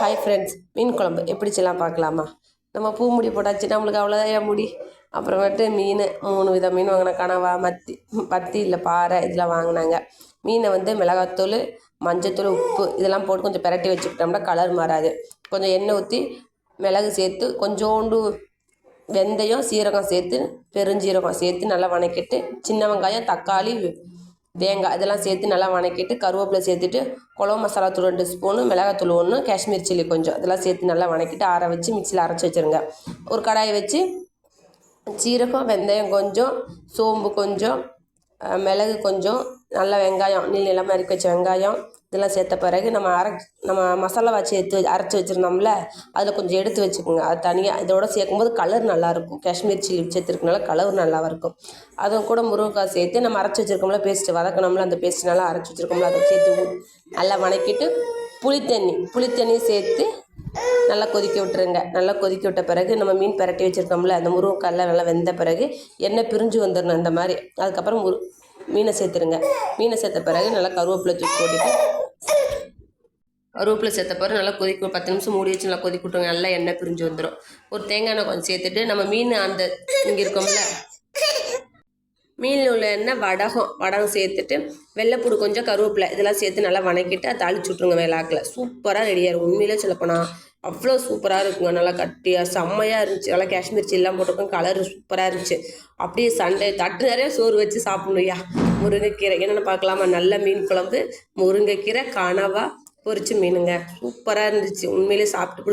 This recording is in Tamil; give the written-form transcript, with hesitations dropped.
ஹாய் ஃப்ரெண்ட்ஸ், மீன் குழம்பு எப்படி செய்யலாம் பார்க்கலாமா? நம்ம பூ முடி போட்டாச்சு, நம்மளுக்கு அவ்வளோதான் முடி. அப்புறமேட்டு மீன் 3 வித மீன் வாங்கின, கனவா, மத்தி இல்லை பாறை இதெல்லாம் வாங்கினாங்க. மீனை மிளகாத்தூள், மஞ்சத்தூள், உப்பு இதெல்லாம் போட்டு கொஞ்சம் பிரட்டி வச்சுக்கிட்டோம்னா கலர் மாறாது. கொஞ்சம் எண்ணெய் ஊற்றி மிளகு சேர்த்து கொஞ்சோண்டு வெந்தயம், சீரகம் சேர்த்து பெருஞ்சீரகம் சேர்த்து நல்லா வணக்கிட்டு, சின்ன வெங்காயம், தக்காளி, தேங்காய் இதெல்லாம் சேர்த்து நல்லா வணக்கிட்டு, கருவேப்பிலை சேர்த்துட்டு, குழம்பு மசாலா தூள் 2 ஸ்பூனு, மிளகாத்தூள் 1, காஷ்மீர் சில்லி கொஞ்சம் இதெல்லாம் சேர்த்து நல்லா வணக்கிட்டு ஆற வச்சு மிக்சியில் அரைச்சி வச்சுருங்க. ஒரு கடாயை வச்சு சீரகம், வெந்தயம் கொஞ்சம், சோம்பு கொஞ்சம், மிளகு கொஞ்சம், நல்லா வெங்காயம் நீளமாக நறுக்கி வச்ச வெங்காயம் இதெல்லாம் சேர்த்த பிறகு நம்ம மசாலாவை அரைச்சி வச்சுருந்தோம்ல, அதில் கொஞ்சம் எடுத்து வச்சுக்கோங்க. அது தனியாக இதோட சேர்க்கும்போது கலர் நல்லாயிருக்கும். காஷ்மீர் சில்லி சேர்த்துருக்கனால கலர் நல்லா இருக்கும். அதுவும் கூட முருங்கைக்காய் சேர்த்து நம்ம அரைச்சி வச்சுருக்கோம்ல, பேஸ்ட்டு வதக்கணும்ல, அந்த பேஸ்ட் நல்லா அரைச்சி வச்சுருக்கோம்ல, அதை சேர்த்து நல்லா வணக்கிட்டு புளித்தண்ணி சேர்த்து நல்லா கொதிக்க விட்டுருங்க. நல்லா கொதிக்க விட்ட பிறகு நம்ம மீன் பிரட்டி வச்சுருக்கோம்ல, அந்த முருங்கைக்காயெல்லாம் நல்லா வெந்த பிறகு எண்ணெய் பிரிஞ்சு வந்துடணும் இந்த மாதிரி. அதுக்கப்புறம் மீனை சேர்த்துருங்க. மீனை சேர்த்த பிறகு நல்லா கருவேப்பிலை தூக்கி போட்டுட்டு கருவேப்பிலை சேர்த்த பிறகு நல்லா கொதிக்க 10 நிமிஷம் மூடி வச்சு நல்லா கொதிக்க விட்டுருங்க. நல்லா எண்ணெய் பிரிஞ்சு வந்துடும். ஒரு தேங்காய் எண்ணெய் கொஞ்சம் சேர்த்துட்டு நம்ம மீன் இங்கே இருக்கோம்ல, மீனில் உள்ள எண்ணெய் வடகம் சேர்த்துட்டு வெள்ளைப்பூடு கொஞ்சம், கருவேப்பிலை இதெல்லாம் சேர்த்து நல்லா வணக்கிட்டு அதை தாளிச்சு விட்ருங்க. வேலாக்கில் சூப்பராக ரெடியாக இருக்கும். உண்மையிலே சொல்லப்போனால் அவ்வளோ சூப்பராக இருக்குங்க. நல்லா கட்டியாக செம்மையாக இருந்துச்சு. நல்லா காஷ்மீர் சில்லாம் போட்டிருக்கோம். கலர் சூப்பராக இருந்துச்சு. அப்படியே சண்டே தட்டு நிறைய சோறு வச்சு சாப்பிட்ணுயா. முருங்கைக்கீரை என்னென்னு பார்க்கலாமா? நல்ல மீன் குழம்பு, முருங்கைக்கீரை, கனவா பொரிச்சு மீனுங்க. சூப்பராக இருந்துச்சு. உண்மையிலே சாப்பிட்டு